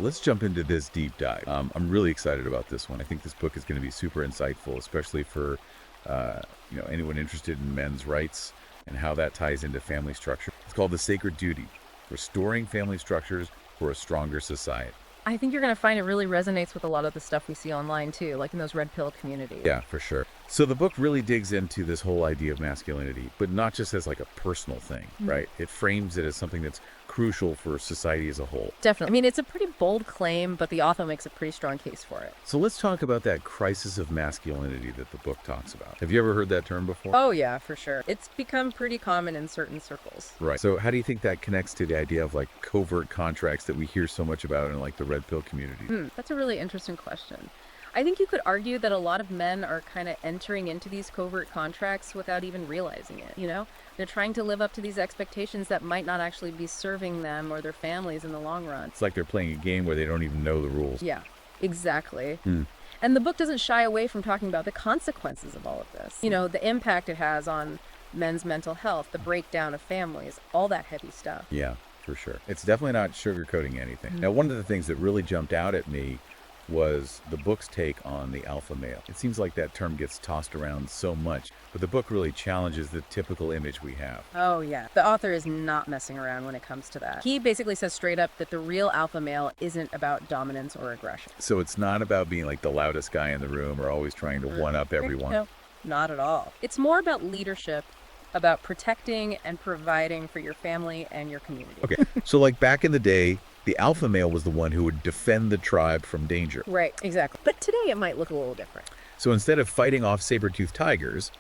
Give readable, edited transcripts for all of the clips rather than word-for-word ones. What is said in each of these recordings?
let's jump into this deep dive. I'm really excited about this one. I think this book is going to be super insightful, especially for anyone interested in men's rights and how that ties into family structure. It's called The Sacred Duty: Restoring Family Structures for a Stronger Society. I think you're going to find it really resonates with a lot of the stuff we see online too, like in those red pill communities. Yeah, for sure. So the book really digs into this whole idea of masculinity, but not just as like a personal thing, right? It frames it as something that's crucial for society as a whole. Definitely. I mean, it's a pretty bold claim, but the author makes a pretty strong case for it. So let's talk about that crisis of masculinity that the book talks about. Have you ever heard that term before? Oh, yeah, for sure. It's become pretty common in certain circles. Right. So how do you think that connects to the idea of like covert contracts that we hear so much about in like the red pill community? That's a really interesting question. I think you could argue that a lot of men are kind of entering into these covert contracts without even realizing it, you know? They're trying to live up to these expectations that might not actually be serving them or their families in the long run. It's like they're playing a game where they don't even know the rules. Yeah, exactly. And the book doesn't shy away from talking about the consequences of all of this. You know, the impact it has on men's mental health, the breakdown of families, all that heavy stuff. Yeah, for sure. It's definitely not sugarcoating anything. Now, one of the things that really jumped out at me was the book's take on the alpha male. It seems like that term gets tossed around so much, but the book really challenges the typical image we have. Oh, yeah. The author is not messing around when it comes to that. He basically says straight up that the real alpha male isn't about dominance or aggression. So it's not about being like the loudest guy in the room or always trying to one-up everyone. No, not at all. It's more about leadership, about protecting and providing for your family and your community. Okay, so like back in the day, the alpha male was the one who would defend the tribe from danger. Right, exactly. But today it might look a little different. So instead of fighting off saber-toothed tigers,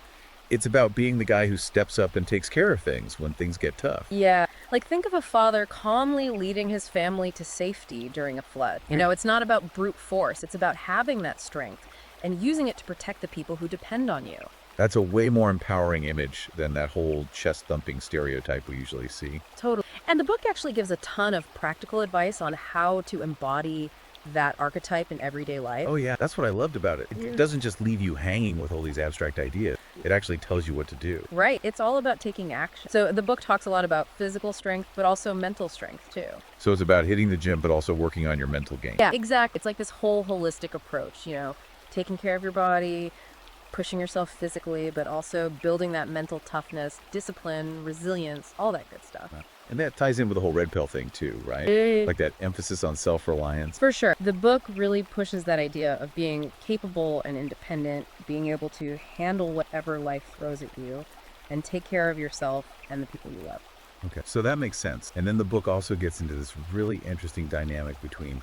it's about being the guy who steps up and takes care of things when things get tough. Yeah, like think of a father calmly leading his family to safety during a flood. You know, it's not about brute force. It's about having that strength and using it to protect the people who depend on you. That's a way more empowering image than that whole chest-thumping stereotype we usually see. Totally. And the book actually gives a ton of practical advice on how to embody that archetype in everyday life. Oh yeah, that's what I loved about it. It doesn't just leave you hanging with all these abstract ideas. It actually tells you what to do. Right. It's all about taking action. So the book talks a lot about physical strength, but also mental strength too. So it's about hitting the gym, but also working on your mental game. Yeah, exactly. It's like this whole holistic approach, you know, taking care of your body, pushing yourself physically, but also building that mental toughness, discipline, resilience, all that good stuff. And that ties in with the whole red pill thing too, right? Like that emphasis on self-reliance. For sure. The book really pushes that idea of being capable and independent, being able to handle whatever life throws at you, and take care of yourself and the people you love. Okay, so that makes sense. And then the book also gets into this really interesting dynamic between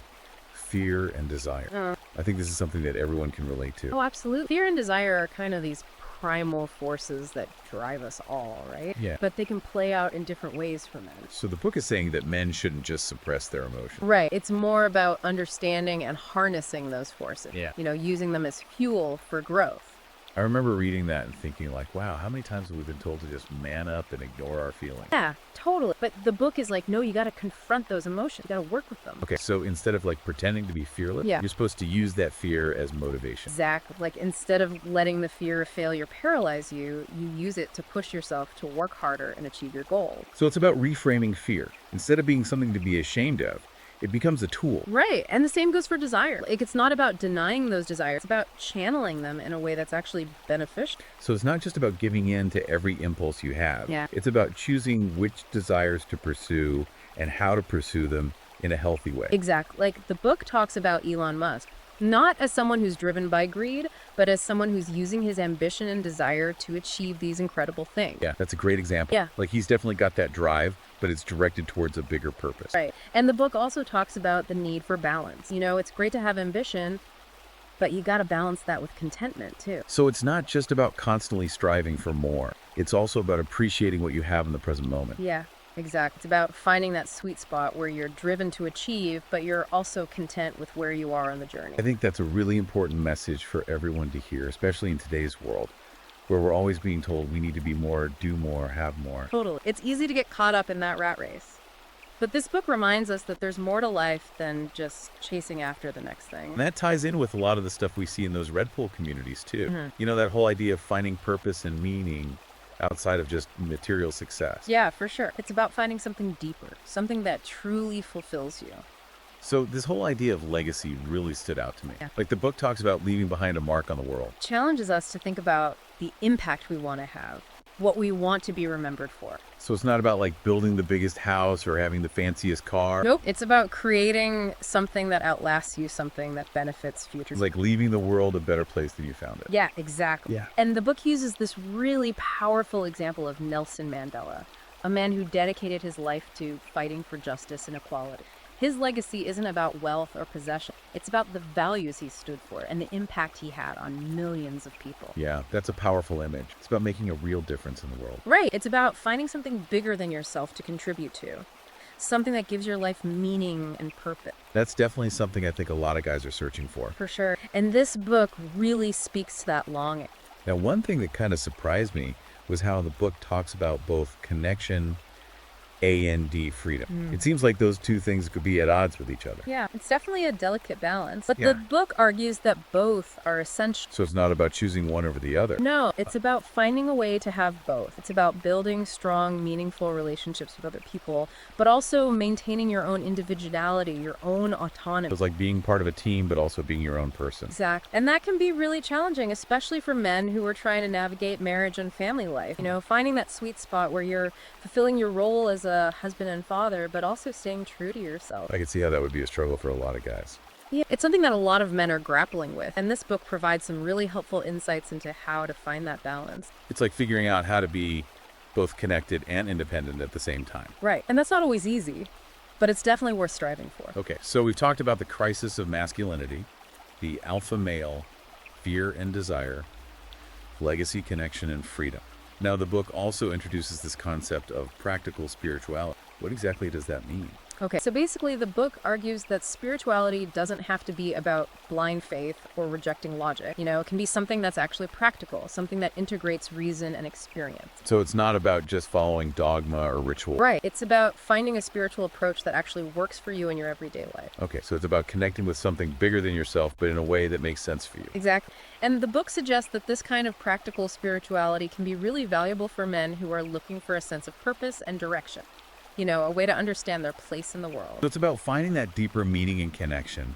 fear and desire. I think this is something that everyone can relate to. Oh, absolutely. Fear and desire are kind of these primal forces that drive us all, right? Yeah. But they can play out in different ways for men. So the book is saying that men shouldn't just suppress their emotions. Right. It's more about understanding and harnessing those forces. Yeah. You know, using them as fuel for growth. I remember reading that and thinking like, wow, how many times have we been told to just man up and ignore our feelings? Yeah, totally. But the book is like, no, you got to confront those emotions. You got to work with them. Okay, so instead of like pretending to be fearless, Yeah. you're supposed to use that fear as motivation. Exactly. Like instead of letting the fear of failure paralyze you, you use it to push yourself to work harder and achieve your goal. So it's about reframing fear. Instead of being something to be ashamed of, it becomes a tool. Right. And the same goes for desire. Like it's not about denying those desires. It's about channeling them in a way that's actually beneficial. So it's not just about giving in to every impulse you have. Yeah. It's about choosing which desires to pursue and how to pursue them in a healthy way. Exactly. Like the book talks about Elon Musk, not as someone who's driven by greed, but as someone who's using his ambition and desire to achieve these incredible things. Yeah, that's a great example. Yeah. Like he's definitely got that drive, but it's directed towards a bigger purpose. Right. And the book also talks about the need for balance. You know, it's great to have ambition, but you got to balance that with contentment too. So it's not just about constantly striving for more. It's also about appreciating what you have in the present moment. Yeah, exactly. It's about finding that sweet spot where you're driven to achieve, but you're also content with where you are on the journey. I think that's a really important message for everyone to hear, especially in today's world, where we're always being told we need to be more, do more, have more. Totally. It's easy to get caught up in that rat race. But this book reminds us that there's more to life than just chasing after the next thing. And that ties in with a lot of the stuff we see in those red pill communities too. You know, that whole idea of finding purpose and meaning outside of just material success. Yeah, for sure. It's about finding something deeper, something that truly fulfills you. So this whole idea of legacy really stood out to me. Yeah. Like the book talks about leaving behind a mark on the world. Challenges us to think about the impact we want to have, what we want to be remembered for. So it's not about like building the biggest house or having the fanciest car. Nope. It's about creating something that outlasts you, something that benefits future. It's like leaving the world a better place than you found it. Yeah, exactly. Yeah. And the book uses this really powerful example of Nelson Mandela, a man who dedicated his life to fighting for justice and equality. His legacy isn't about wealth or possession. It's about the values he stood for and the impact he had on millions of people. Yeah, that's a powerful image. It's about making a real difference in the world. Right. It's about finding something bigger than yourself to contribute to, something that gives your life meaning and purpose. That's definitely something I think a lot of guys are searching for. For sure. And this book really speaks to that longing. Now, one thing that kind of surprised me was how the book talks about both connection and freedom. It seems like those two things could be at odds with each other. Yeah, it's definitely a delicate balance. But Yeah. the book argues that both are essential. So it's not about choosing one over the other. No, it's about finding a way to have both. It's about building strong, meaningful relationships with other people, but also maintaining your own individuality, your own autonomy. It's like being part of a team, but also being your own person. Exactly. And that can be really challenging, especially for men who are trying to navigate marriage and family life. You know, finding that sweet spot where you're fulfilling your role as a husband and father, but also staying true to yourself. I could see how that would be a struggle for a lot of guys. Yeah, it's something that a lot of men are grappling with, and this book provides some really helpful insights into how to find that balance. It's like figuring out how to be both connected and independent at the same time. Right, and that's not always easy, but it's definitely worth striving for. Okay, so we've talked about the crisis of masculinity, the alpha male, fear and desire, legacy, connection, and freedom. Now, the book also introduces this concept of practical spirituality. What exactly does that mean? Okay, so basically the book argues that spirituality doesn't have to be about blind faith or rejecting logic. You know, it can be something that's actually practical, something that integrates reason and experience. So it's not about just following dogma or ritual. Right, it's about finding a spiritual approach that actually works for you in your everyday life. Okay, so it's about connecting with something bigger than yourself, but in a way that makes sense for you. Exactly. And the book suggests that this kind of practical spirituality can be really valuable for men who are looking for a sense of purpose and direction. You know, a way to understand their place in the world. So it's about finding that deeper meaning and connection,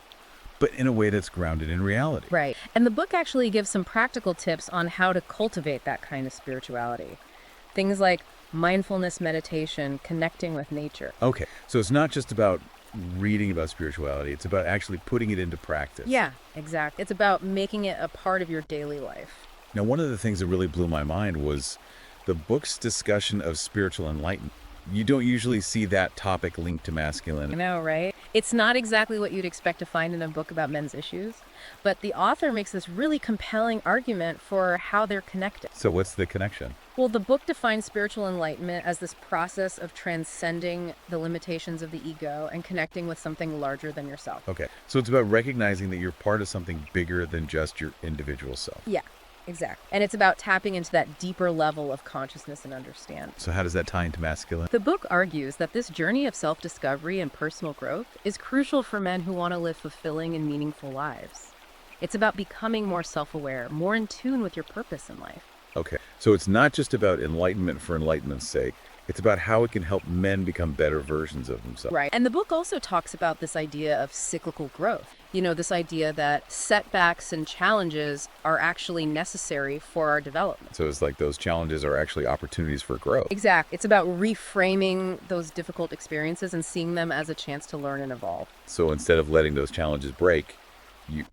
but in a way that's grounded in reality. Right. And the book actually gives some practical tips on how to cultivate that kind of spirituality. Things like mindfulness meditation, connecting with nature. Okay, so it's not just about reading about spirituality, it's about actually putting it into practice. Yeah, exactly. It's about making it a part of your daily life. Now, one of the things that really blew my mind was the book's discussion of spiritual enlightenment. You don't usually see that topic linked to I masculinity. know, right? It's not exactly what you'd expect to find in a book about men's issues, but the author makes this really compelling argument for how they're connected. So what's the connection? Well, the book defines spiritual enlightenment as this process of transcending the limitations of the ego and connecting with something larger than yourself. Okay, so it's about recognizing that you're part of something bigger than just your individual self. Yeah, exactly. And it's about tapping into that deeper level of consciousness and understanding. So how does that tie into masculinity? The book argues that this journey of self-discovery and personal growth is crucial for men who want to live fulfilling and meaningful lives. It's about becoming more self-aware, more in tune with your purpose in life. Okay, so it's not just about enlightenment for enlightenment's sake. It's about how it can help men become better versions of themselves. Right. And the book also talks about this idea of cyclical growth. You know, this idea that setbacks and challenges are actually necessary for our development. So it's like those challenges are actually opportunities for growth. Exactly. It's about reframing those difficult experiences and seeing them as a chance to learn and evolve. So instead of letting those challenges break, you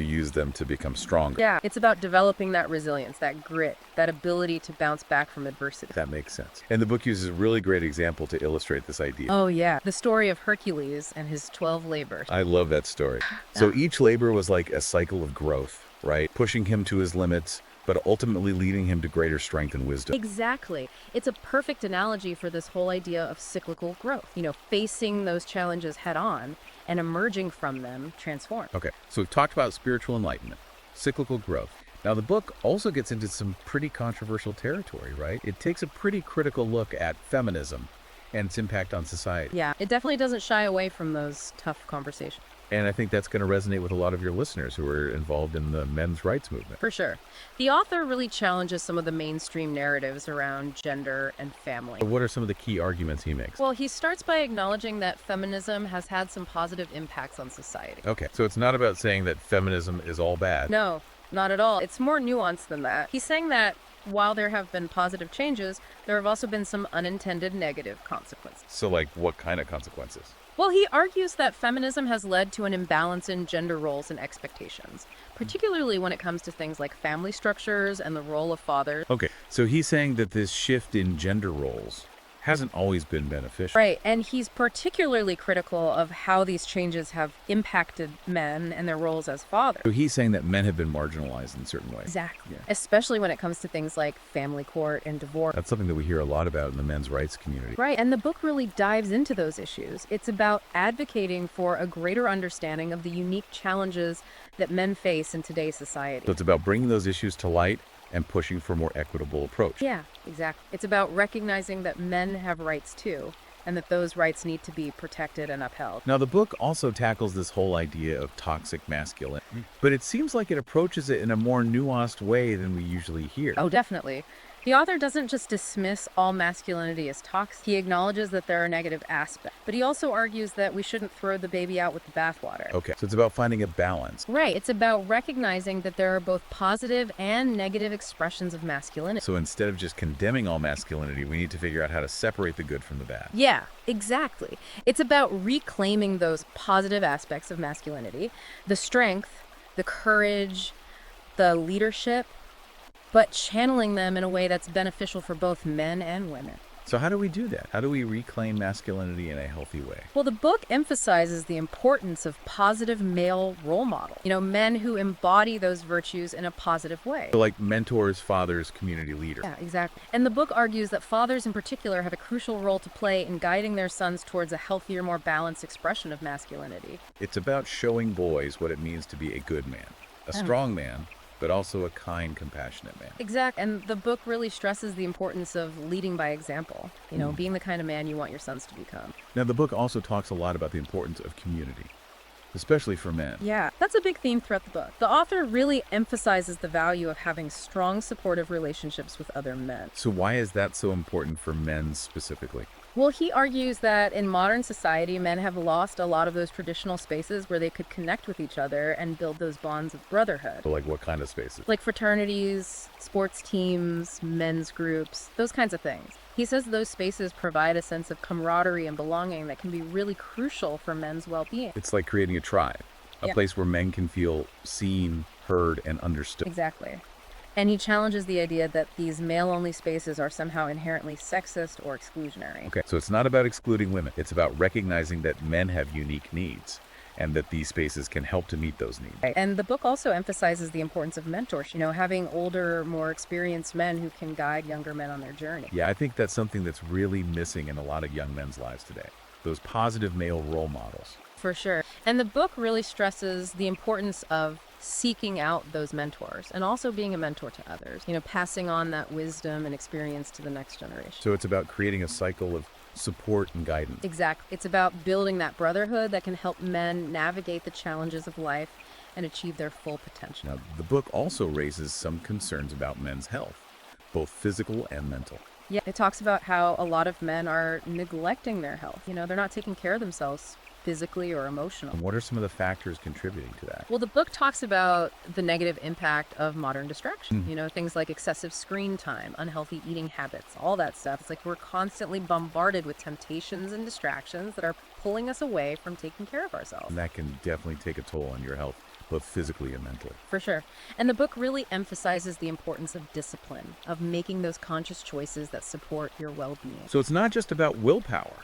use them to become stronger. Yeah, it's about developing that resilience, that grit, that ability to bounce back from adversity. That makes sense. And the book uses a really great example to illustrate this idea. Oh, yeah. The story of Hercules and his 12 labors. I love that story. So each labor was like a cycle of growth, right? Pushing him to his limits, but ultimately leading him to greater strength and wisdom. Exactly. It's a perfect analogy for this whole idea of cyclical growth. You know, facing those challenges head on and emerging from them transformed. Okay, so we've talked about spiritual enlightenment, cyclical growth. Now, the book also gets into some pretty controversial territory, right? It takes a pretty critical look at feminism and its impact on society. Yeah, it definitely doesn't shy away from those tough conversations. And I think that's going to resonate with a lot of your listeners who are involved in the men's rights movement. For sure. The author really challenges some of the mainstream narratives around gender and family. What are some of the key arguments he makes? Well, he starts by acknowledging that feminism has had some positive impacts on society. Okay, so it's not about saying that feminism is all bad. No, not at all. It's more nuanced than that. He's saying that while there have been positive changes, there have also been some unintended negative consequences. So, like, what kind of consequences? Well, he argues that feminism has led to an imbalance in gender roles and expectations, particularly when it comes to things like family structures and the role of fathers. Okay, so he's saying that this shift in gender roles hasn't always been beneficial. Right, and he's particularly critical of how these changes have impacted men and their roles as fathers. So he's saying that men have been marginalized in certain ways. Exactly. Yeah. Especially when it comes to things like family court and divorce. That's something that we hear a lot about in the men's rights community. Right, and the book really dives into those issues. It's about advocating for a greater understanding of the unique challenges that men face in today's society. So it's about bringing those issues to light and pushing for a more equitable approach. Yeah, exactly. It's about recognizing that men have rights too, and that those rights need to be protected and upheld. Now, the book also tackles this whole idea of toxic masculinity, but it seems like it approaches it in a more nuanced way than we usually hear. Oh, definitely. The author doesn't just dismiss all masculinity as toxic. He acknowledges that there are negative aspects, but he also argues that we shouldn't throw the baby out with the bathwater. Okay, so it's about finding a balance. Right. It's about recognizing that there are both positive and negative expressions of masculinity. So instead of just condemning all masculinity, we need to figure out how to separate the good from the bad. Yeah, exactly. It's about reclaiming those positive aspects of masculinity, the strength, the courage, the leadership, but channeling them in a way that's beneficial for both men and women. So how do we do that? How do we reclaim masculinity in a healthy way? Well, the book emphasizes the importance of positive male role models. Men who embody those virtues in a positive way. So like mentors, fathers, community leaders. Yeah, exactly. And the book argues that fathers in particular have a crucial role to play in guiding their sons towards a healthier, more balanced expression of masculinity. It's about showing boys what it means to be a good man, a strong man, but also a kind, compassionate man. Exactly. And the book really stresses the importance of leading by example, being the kind of man you want your sons to become. Now, the book also talks a lot about the importance of community, especially for men. Yeah, that's a big theme throughout the book. The author really emphasizes the value of having strong, supportive relationships with other men. So why is that so important for men specifically? Well, he argues that in modern society, men have lost a lot of those traditional spaces where they could connect with each other and build those bonds of brotherhood. So like what kind of spaces? Like fraternities, sports teams, men's groups, those kinds of things. He says those spaces provide a sense of camaraderie and belonging that can be really crucial for men's well-being. It's like creating a tribe, a place where men can feel seen, heard, and understood. Exactly. And he challenges the idea that these male-only spaces are somehow inherently sexist or exclusionary. Okay, so it's not about excluding women. It's about recognizing that men have unique needs and that these spaces can help to meet those needs. Right. And the book also emphasizes the importance of mentorship, having older, more experienced men who can guide younger men on their journey. Yeah, I think that's something that's really missing in a lot of young men's lives today. Those positive male role models. For sure. And the book really stresses the importance of seeking out those mentors and also being a mentor to others, passing on that wisdom and experience to the next generation. So it's about creating a cycle of support and guidance. Exactly. It's about building that brotherhood that can help men navigate the challenges of life and achieve their full potential. Now, the book also raises some concerns about men's health, both physical and mental. Yeah, it talks about how a lot of men are neglecting their health. They're not taking care of themselves physically or emotionally. And what are some of the factors contributing to that? Well, the book talks about the negative impact of modern distraction. Things like excessive screen time, unhealthy eating habits, all that stuff. It's like we're constantly bombarded with temptations and distractions that are pulling us away from taking care of ourselves. And that can definitely take a toll on your health, both physically and mentally. For sure. And the book really emphasizes the importance of discipline, of making those conscious choices that support your well-being. So it's not just about willpower.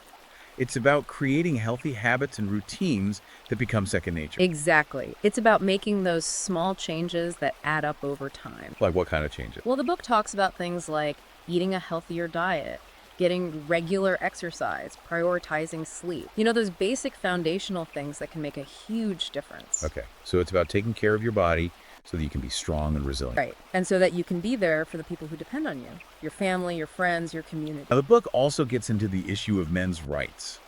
It's about creating healthy habits and routines that become second nature. Exactly. It's about making those small changes that add up over time. Like what kind of changes? Well, the book talks about things like eating a healthier diet, getting regular exercise, prioritizing sleep. Those basic foundational things that can make a huge difference. Okay. So it's about taking care of your body so that you can be strong and resilient. Right. And so that you can be there for the people who depend on you, your family, your friends, your community. Now, the book also gets into the issue of men's rights,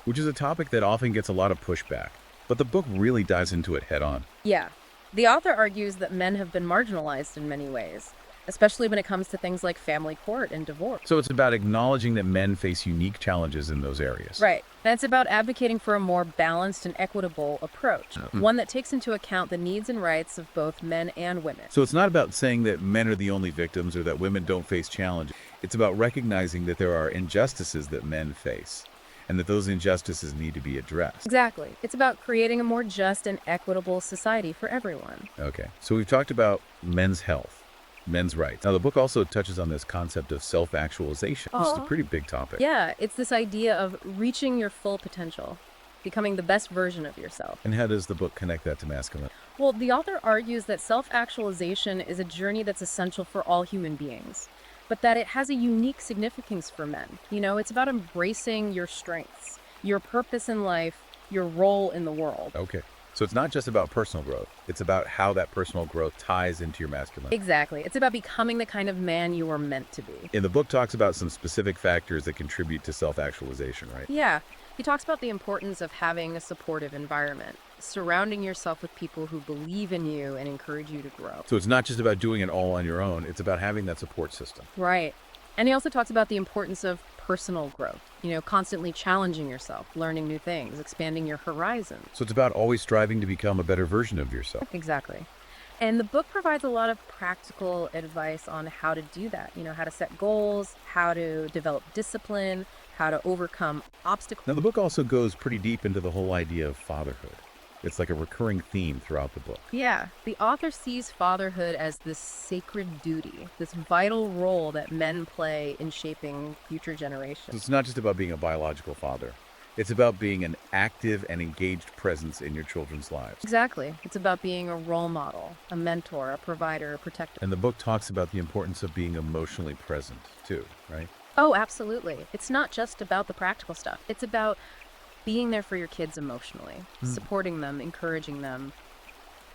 which is a topic that often gets a lot of pushback. but the book really dives into it head on. Yeah. The author argues that men have been marginalized in many ways, especially when it comes to things like family court and divorce. So it's about acknowledging that men face unique challenges in those areas. Right. And it's about advocating for a more balanced and equitable approach, one that takes into account the needs and rights of both men and women. So it's not about saying that men are the only victims or that women don't face challenges. It's about recognizing that there are injustices that men face and that those injustices need to be addressed. Exactly. It's about creating a more just and equitable society for everyone. Okay, so we've talked about men's health, men's rights. Now, the book also touches on this concept of self-actualization, which is a pretty big topic. Yeah, it's this idea of reaching your full potential, becoming the best version of yourself. And how does the book connect that to masculinity? Well, the author argues that self-actualization is a journey that's essential for all human beings, but that it has a unique significance for men. It's about embracing your strengths, your purpose in life, your role in the world. Okay, so it's not just about personal growth. It's about how that personal growth ties into your masculinity. Exactly. It's about becoming the kind of man you were meant to be. And the book talks about some specific factors that contribute to self-actualization, right? Yeah. He talks about the importance of having a supportive environment, surrounding yourself with people who believe in you and encourage you to grow. So it's not just about doing it all on your own. It's about having that support system. Right. And he also talks about the importance of personal growth, constantly challenging yourself, learning new things, expanding your horizons. So it's about always striving to become a better version of yourself. Exactly. And the book provides a lot of practical advice on how to do that, how to set goals, how to develop discipline, how to overcome obstacles. Now, the book also goes pretty deep into the whole idea of fatherhood. It's like a recurring theme throughout the book. Yeah, the author sees fatherhood as this sacred duty, this vital role that men play in shaping future generations. It's not just about being a biological father. It's about being an active and engaged presence in your children's lives. Exactly. It's about being a role model, a mentor, a provider, a protector. And the book talks about the importance of being emotionally present, too, right? Oh, absolutely. It's not just about the practical stuff. It's about being there for your kids emotionally, supporting them, encouraging them,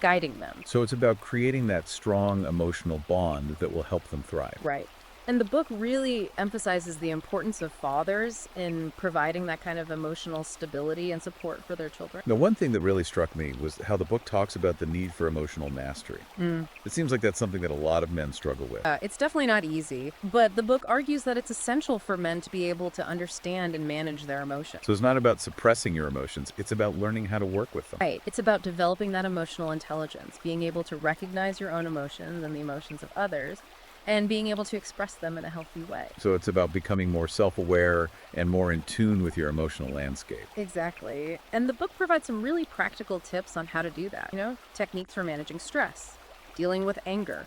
guiding them. So it's about creating that strong emotional bond that will help them thrive. Right. And the book really emphasizes the importance of fathers in providing that kind of emotional stability and support for their children. Now, one thing that really struck me was how the book talks about the need for emotional mastery. It seems like that's something that a lot of men struggle with. It's definitely not easy, but the book argues that it's essential for men to be able to understand and manage their emotions. So it's not about suppressing your emotions. It's about learning how to work with them. Right. It's about developing that emotional intelligence, being able to recognize your own emotions and the emotions of others, and being able to express them in a healthy way. So it's about becoming more self-aware and more in tune with your emotional landscape. Exactly. And the book provides some really practical tips on how to do that. Techniques for managing stress, dealing with anger,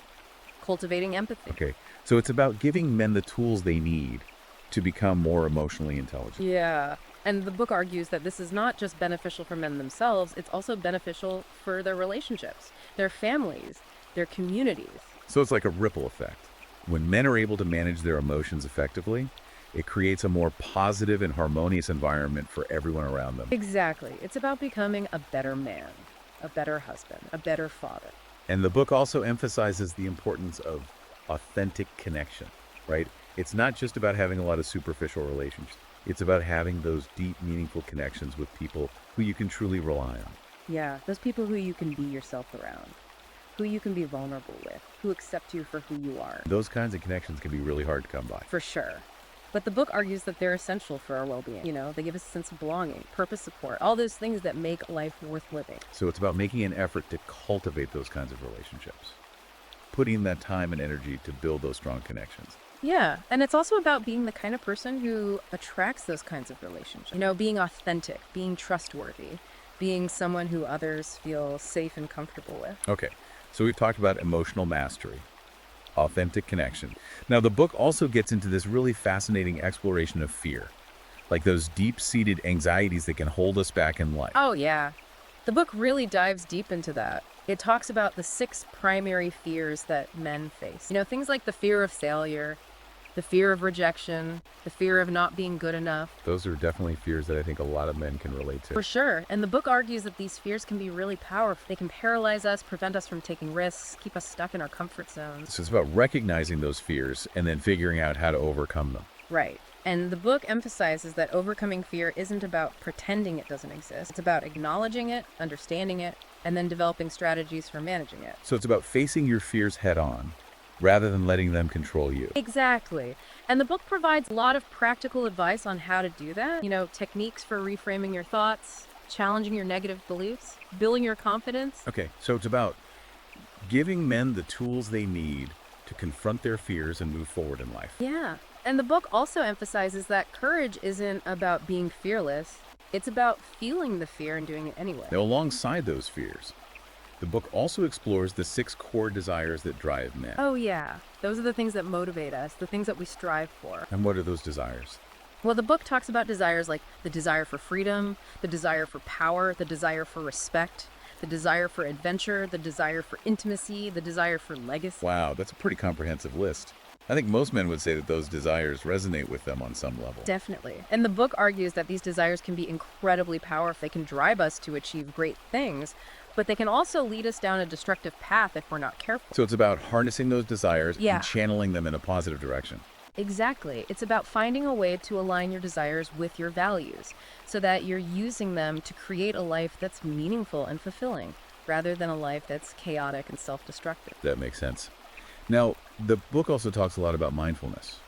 cultivating empathy. Okay, so it's about giving men the tools they need to become more emotionally intelligent. Yeah. And the book argues that this is not just beneficial for men themselves, it's also beneficial for their relationships, their families, their communities. So it's like a ripple effect. When men are able to manage their emotions effectively, it creates a more positive and harmonious environment for everyone around them. Exactly. It's about becoming a better man, a better husband, a better father. And the book also emphasizes the importance of authentic connection, right? It's not just about having a lot of superficial relationships. It's about having those deep, meaningful connections with people who you can truly rely on. Yeah, those people who you can be yourself around, who you can be vulnerable with, who accept you for who you are. Those kinds of connections can be really hard to come by. For sure. But the book argues that they're essential for our well-being. They give us a sense of belonging, purpose, support, all those things that make life worth living. So it's about making an effort to cultivate those kinds of relationships, putting that time and energy to build those strong connections. Yeah, and it's also about being the kind of person who attracts those kinds of relationships. Being authentic, being trustworthy, being someone who others feel safe and comfortable with. Okay, so we've talked about emotional mastery, authentic connection. Now, the book also gets into this really fascinating exploration of fear, like those deep-seated anxieties that can hold us back in life. Oh, yeah. The book really dives deep into that. It talks about the 6 primary fears that men face. Things like the fear of failure, the fear of rejection, the fear of not being good enough. Those are definitely fears that I think a lot of men can relate to. For sure. And the book argues that these fears can be really powerful. They can paralyze us, prevent us from taking risks, keep us stuck in our comfort zones. So it's about recognizing those fears and then figuring out how to overcome them. Right. And the book emphasizes that overcoming fear isn't about pretending it doesn't exist. It's about acknowledging it, understanding it, and then developing strategies for managing it. So it's about facing your fears head on rather than letting them control you. Exactly. And the book provides a lot of practical advice on how to do that. Techniques for reframing your thoughts, challenging your negative beliefs, building your confidence. Okay, so it's about giving men the tools they need to confront their fears and move forward in life. Yeah. And the book also emphasizes that courage isn't about being fearless. It's about feeling the fear and doing it anyway. Now, alongside those fears, the book also explores the 6 core desires that drive men. Oh, yeah. Those are the things that motivate us, the things that we strive for. And what are those desires? Well, the book talks about desires like the desire for freedom, the desire for power, the desire for respect, the desire for adventure, the desire for intimacy, the desire for legacy. Wow, that's a pretty comprehensive list. I think most men would say that those desires resonate with them on some level. Definitely. And the book argues that these desires can be incredibly powerful. They can drive us to achieve great things, but they can also lead us down a destructive path if we're not careful. So it's about harnessing those desires Yeah. and channeling them in a positive direction. Exactly. It's about finding a way to align your desires with your values so that you're using them to create a life that's meaningful and fulfilling rather than a life that's chaotic and self-destructive. That makes sense. Now, the book also talks a lot about mindfulness,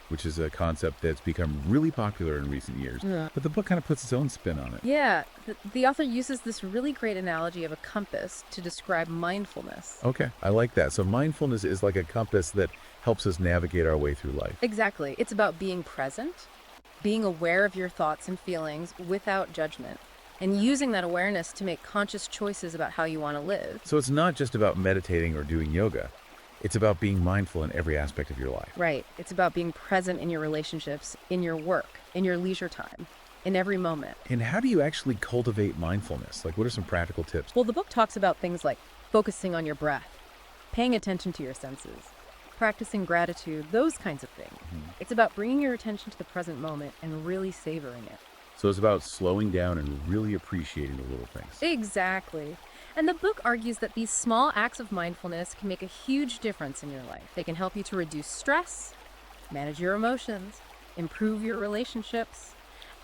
which is a concept that's become really popular in recent years. Yeah. But the book kind of puts its own spin on it. Yeah, the author uses this really great analogy of a compass to describe mindfulness. Okay, I like that. So mindfulness is like a compass that helps us navigate our way through life. Exactly. It's about being present, being aware of your thoughts and feelings without judgment, and using that awareness to make conscious choices about how you want to live. So it's not just about meditating or doing yoga. It's about being mindful in every aspect of your life. Right. It's about being present in your relationships, in your work, in your leisure time, in every moment. And how do you actually cultivate mindfulness? Like, what are some practical tips? Well, the book talks about things like focusing on your breath, paying attention to your senses, practicing gratitude, those kinds of things. It's about bringing your attention to the present moment and really savoring it. So it's about slowing down and really appreciating the little things. Exactly. And the book argues that these small acts of mindfulness can make a huge difference in your life. They can help you to reduce stress, manage your emotions, improve your relationships,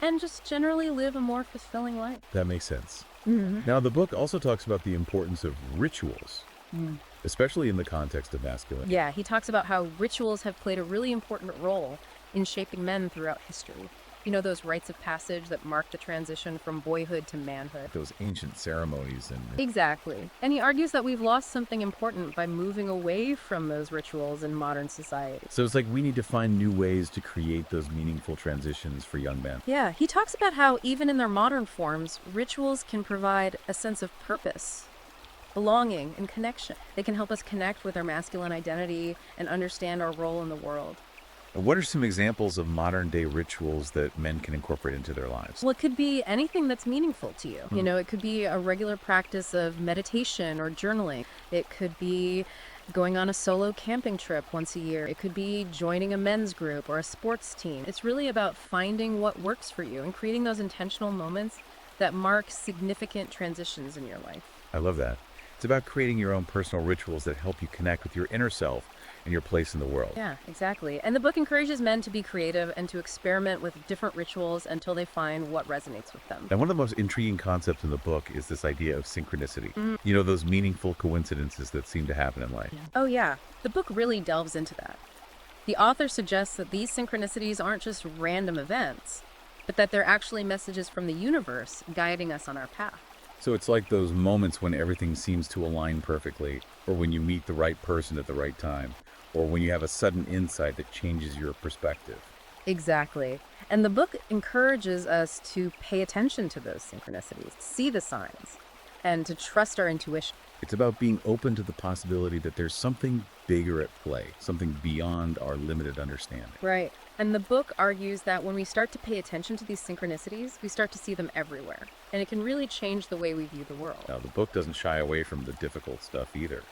and just generally live a more fulfilling life. That makes sense. Now, the book also talks about the importance of rituals, especially in the context of masculinity. Yeah, he talks about how rituals have played a really important role in shaping men throughout history. Those rites of passage that mark the transition from boyhood to manhood. Those ancient ceremonies and Exactly. And he argues that we've lost something important by moving away from those rituals in modern society. so it's like we need to find new ways to create those meaningful transitions for young men. Yeah, he talks about how even in their modern forms, rituals can provide a sense of purpose, belonging, and connection. They can help us connect with our masculine identity and understand our role in the world. What are some examples of modern day rituals that men can incorporate into their lives? Well, it could be anything that's meaningful to you. It could be a regular practice of meditation or journaling. It could be going on a solo camping trip once a year. It could be joining a men's group or a sports team. It's really about finding what works for you and creating those intentional moments that mark significant transitions in your life. I love that. It's about creating your own personal rituals that help you connect with your inner self and your place in the world. Yeah, exactly. And the book encourages men to be creative and to experiment with different rituals until they find what resonates with them. And one of the most intriguing concepts in the book is this idea of synchronicity. Those meaningful coincidences that seem to happen in life. Oh, yeah. The book really delves into that. The author suggests that these synchronicities aren't just random events, but that they're actually messages from the universe guiding us on our path. So it's like those moments when everything seems to align perfectly, or when you meet the right person at the right time, or when you have a sudden insight that changes your perspective. Exactly. And the book encourages us to pay attention to those synchronicities, to see the signs, and to trust our intuition. It's about being open to the possibility that there's something bigger at play, something beyond our limited understanding. Right. And the book argues that when we start to pay attention to these synchronicities, we start to see them everywhere. And it can really change the way we view the world. Now, the book doesn't shy away from the difficult stuff either.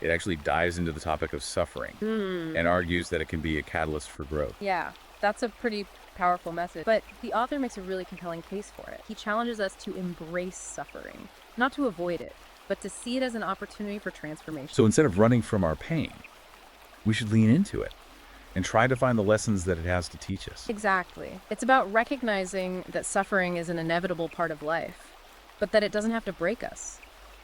It actually dives into the topic of suffering and argues that it can be a catalyst for growth. Yeah, that's a pretty powerful message. But the author makes a really compelling case for it. He challenges us to embrace suffering, not to avoid it, but to see it as an opportunity for transformation. So instead of running from our pain, we should lean into it. and try to find the lessons that it has to teach us. Exactly. It's about recognizing that suffering is an inevitable part of life, but that it doesn't have to break us.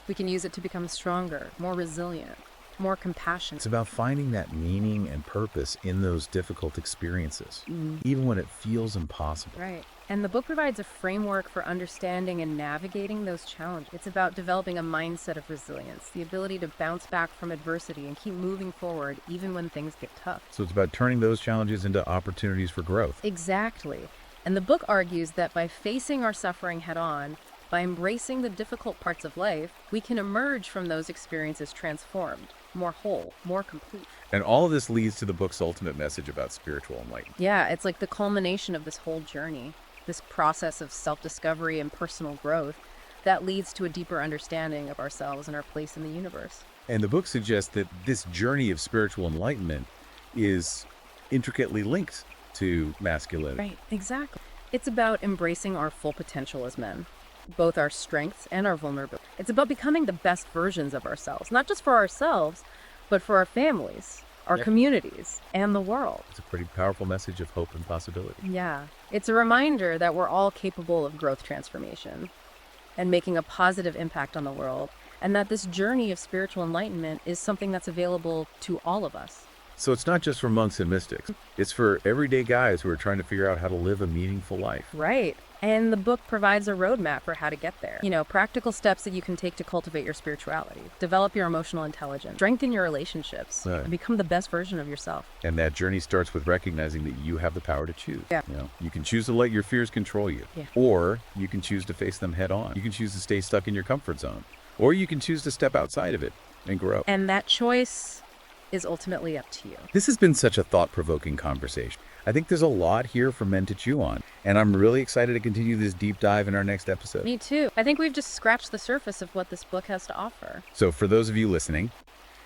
We can use it to become stronger, more resilient, more compassionate. It's about finding that meaning and purpose in those difficult experiences, even when it feels impossible. Right. And the book provides a framework for understanding and navigating those challenges. It's about developing a mindset of resilience, the ability to bounce back from adversity and keep moving forward even when things get tough. So it's about turning those challenges into opportunities for growth. Exactly. And the book argues that by facing our suffering head on, by embracing the difficult parts of life, we can emerge from those experiences transformed, more whole, more complete. And all of this leads to the book's ultimate message about spiritual enlightenment. Yeah, it's like the culmination of this whole journey, this process of self-discovery and personal growth that leads to a deeper understanding of ourselves and our place in the universe. And the book suggests that this journey of spiritual enlightenment is intricately linked to masculinity. Right, exactly. It's about embracing our full potential as men, both our strengths and our vulnerabilities. It's about becoming the best versions of ourselves, not just for ourselves, but for our families, our communities, and the world. It's a pretty powerful message of hope and possibility. Yeah, it's a reminder that we're all capable of growth transformation and making a positive impact on the world, and that this journey of spiritual enlightenment is something that's available to all of us. So it's not just for monks and mystics. It's for everyday guys who are trying to figure out how to live a meaningful life. Right. And the book provides a roadmap for how to get there. Practical steps that you can take to cultivate your spirituality, develop your emotional intelligence, strengthen your relationships, Right. and become the best version of yourself. And that journey starts with recognizing that you have the power to choose. Yeah. You can choose to let your fears control you, Yeah. or you can choose to face them head on. You can choose to stay stuck in your comfort zone, or you can choose to step outside of it and grow. And that choice is ultimately up to you. This has been such a thought-provoking conversation. I think there's a lot here for men to chew on, and I'm really excited to continue this deep dive in our next episode. Me too. I think we've just scratched the surface of what this book has to offer. So for those of you listening,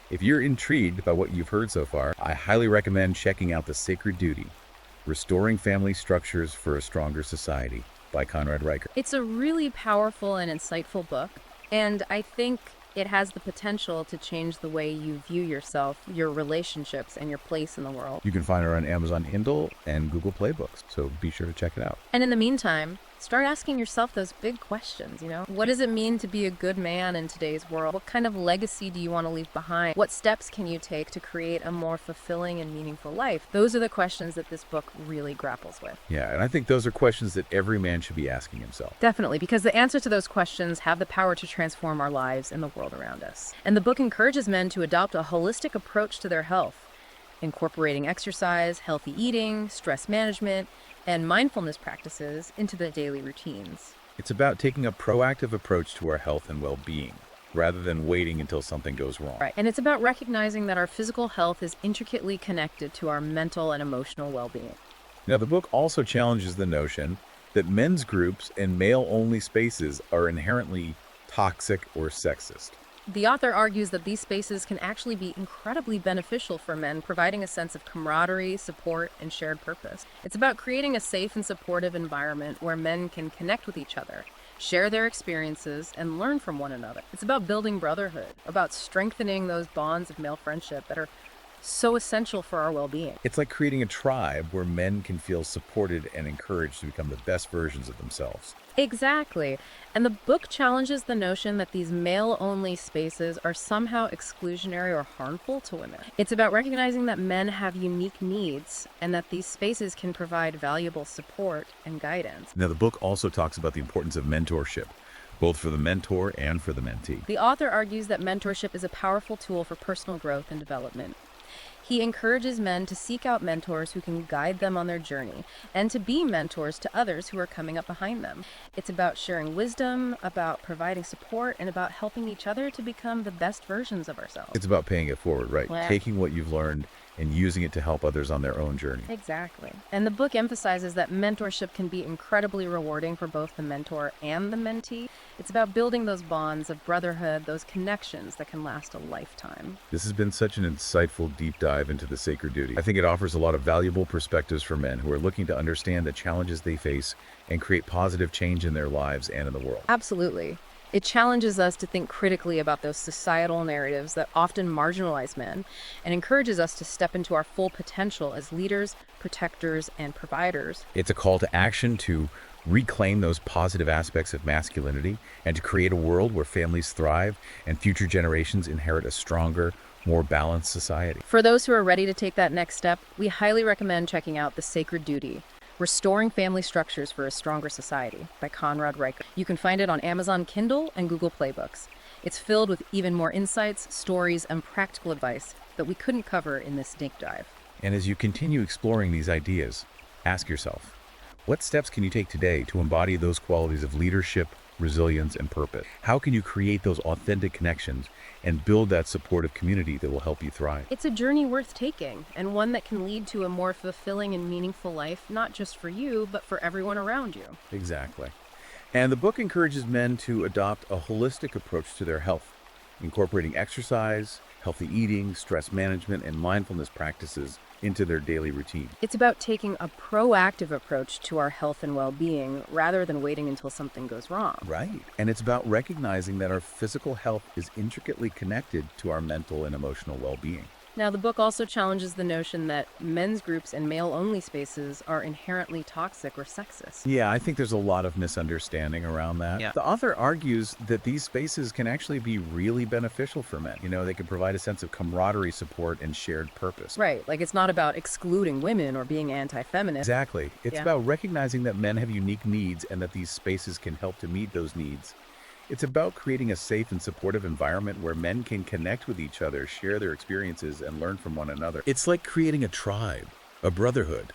if you're intrigued by what you've heard so far, I highly recommend checking out The Sacred Duty, Restoring Family Structures for a Stronger Society by Conrad Reicher. It's a really powerful and insightful book, and I think it has the potential to change the way you view yourself, your relationships, and your place in the world. You can find her on Amazon Kindle and Google Play Books, so be sure to check it out. And in the meantime, start asking yourself those big questions, What does it mean to be a good man in today's world? What kind of legacy do you want to leave behind? What steps can you take to create a more fulfilling and meaningful life? Those are the questions that this book really grapples with. Yeah, and I think those are questions that every man should be asking himself. Definitely, because the answers to those questions have the power to transform our lives and the world around us. And the book encourages men to adopt a holistic approach to their health, incorporating exercise, healthy eating, stress management, and mindfulness practices into their daily routines. It's about taking a proactive approach to our health and well-being, rather than waiting until something goes wrong. Right. And it's about recognizing that our physical health is intricately connected to our mental and emotional well-being. Now, the book also challenges the notion that men's groups and male-only spaces are inherently toxic or sexist. The author argues that these spaces can actually be incredibly beneficial for men, providing a sense of camaraderie, support, and shared purpose. It's about creating a safe and supportive environment where men can connect with each other, share their experiences, and learn from one another. It's about building brotherhood, about strengthening those bonds of male friendship that are so essential for our well-being. It's like creating a tribe where men can feel supported and encouraged to become the best versions of themselves. Exactly. And the book challenges the notion that these male-only spaces are somehow exclusionary or harmful to women. It's about recognizing that men have unique needs and that these spaces can provide valuable support and guidance. Now, the book also talks about the importance of mentorship, both for the mentor and for the mentee. The author argues that mentorship is a powerful tool for personal growth and development. He encourages men to seek out mentors who can guide them on their journey and to be mentors to others who are coming up behind them. It's about sharing wisdom, about providing support, and about helping each other to become the best versions of ourselves. It's about paying it forward, right? Yeah. Taking what you've learned and using it to help others on their own journey. Exactly. And the book emphasizes that mentorship can be incredibly rewarding for both the mentor and the mentee. It's about building those bonds of brotherhood, those connections that can last a lifetime. This has been such an insightful deep dive into The Sacred Duty. I think it offers a lot of valuable perspectives for men who are looking to understand the challenges they face and create positive change in their lives and in the world. Absolutely. It challenges us to think critically about those societal narratives that often marginalize men and encourages us to step into our full potential as leaders, protectors, and providers. It's a call to action to reclaim those positive aspects of masculinity and to create a world where families thrive and future generations inherit a stronger, more balanced society. For those who are ready to take that next step, we highly recommend checking out The Sacred Duty: Restoring Family Structures for a Stronger Society by Conrad Reicher. You can find it on Amazon Kindle and Google Play Books. It's filled with even more insights, stories, and practical advice that we couldn't cover in this deep dive. And as you continue exploring these ideas, ask yourself, what steps can you take today to embody those qualities of leadership, resilience, and purpose? How can you create those authentic connections and build that supportive community that will help you thrive? It's a journey worth taking, and one that can lead to a more fulfilling and meaningful life, not just for you, but for everyone around you. Exactly. And the book encourages men to adopt a holistic approach to their health, incorporating exercise, healthy eating, stress management, and mindfulness practices into their daily routine. It's about taking a proactive approach to our health and well-being rather than waiting until something goes wrong. Right. And it's about recognizing that our physical health is intricately connected to our mental and emotional well-being. Now, the book also challenges the notion that men's groups and male-only spaces are inherently toxic or sexist. Yeah, I think there's a lot of misunderstanding around that. Yeah. The author argues that these spaces can actually be really beneficial for men. They can provide a sense of camaraderie, support, and shared purpose. Right, like it's not about excluding women or being anti-feminist. Exactly. It's Yeah. about recognizing that men have unique needs and that these spaces can help to meet those needs. It's about creating a safe and supportive environment where men can connect with each other, share their experiences, and learn from one another. It's like creating a tribe, a brotherhood,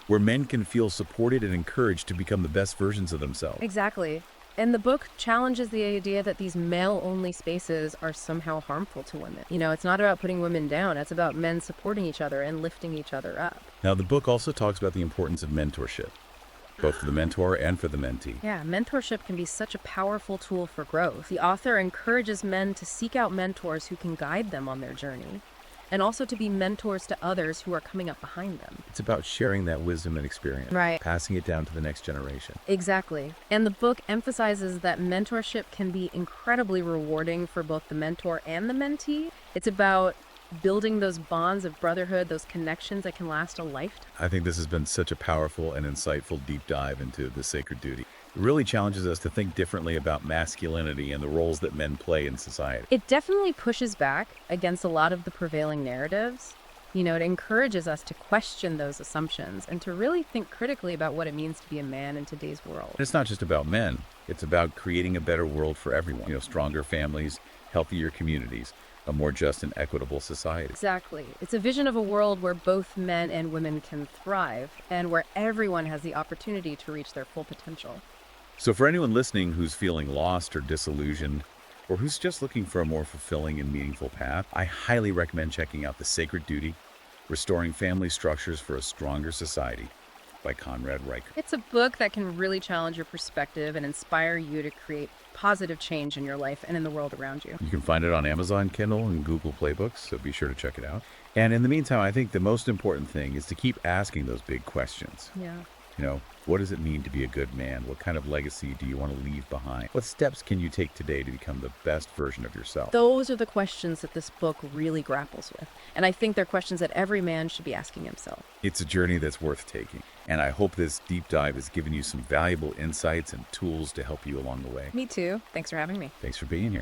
where men can feel supported and encouraged to become the best versions of themselves. Exactly. And the book challenges the idea that these male-only spaces are somehow harmful to women. It's not about putting women down. It's about men supporting each other and lifting each other up. Now, the book also talks about the importance of mentorship, both for the mentor and for the mentee. Yeah, mentorship can be such a powerful tool for growth. The author encourages men to seek out mentors who can guide them on their journey, and also to be mentors to others who are coming up behind them. It's about sharing that wisdom and experience, Right. passing it down to the next generation. Exactly. And the book emphasizes that mentorship can be incredibly rewarding for both the mentor and the mentee. It's about building those bonds of brotherhood, those connections that can last a lifetime. I think this has been such a powerful and insightful deep dive into The Sacred Duty. It really challenges us to think differently about masculinity and the roles that men play in society. It definitely pushes back against a lot of the prevailing narratives. It encourages us to question those assumptions and to really think critically about what it means to be a man in today's world. It's not just about men. It's about creating a better world for everyone. Stronger families, healthier communities, a more just and equitable society. Exactly. It's a vision of a world where both men and women can thrive and where everyone has the opportunity to reach their full potential. So for anyone listening who's feeling lost or disillusioned, or who's just looking for a more fulfilling and meaningful path, I highly recommend checking out The Sacred Duty: Restoring Family Structures for a Stronger Society by Conrad Reicher. It's a book that can really challenge your perspective and inspire you to create positive change in your life and in the world around you. You can find it on Amazon Kindle and Google Play Books, so be sure to check it out. And in the meantime, I think the most important thing is to keep asking those big questions. Yeah. What does it mean to be a good man? What kind of legacy do you want to leave behind? What steps can you take today to become the best version of yourself? Those are the questions that this book really grapples with. And I think they're questions that every man should be asking himself. It's a journey that's worth taking. And I hope this deep dive has given you some valuable insights and tools to help you along the way. Me too. Thanks for having me. Thanks for being here.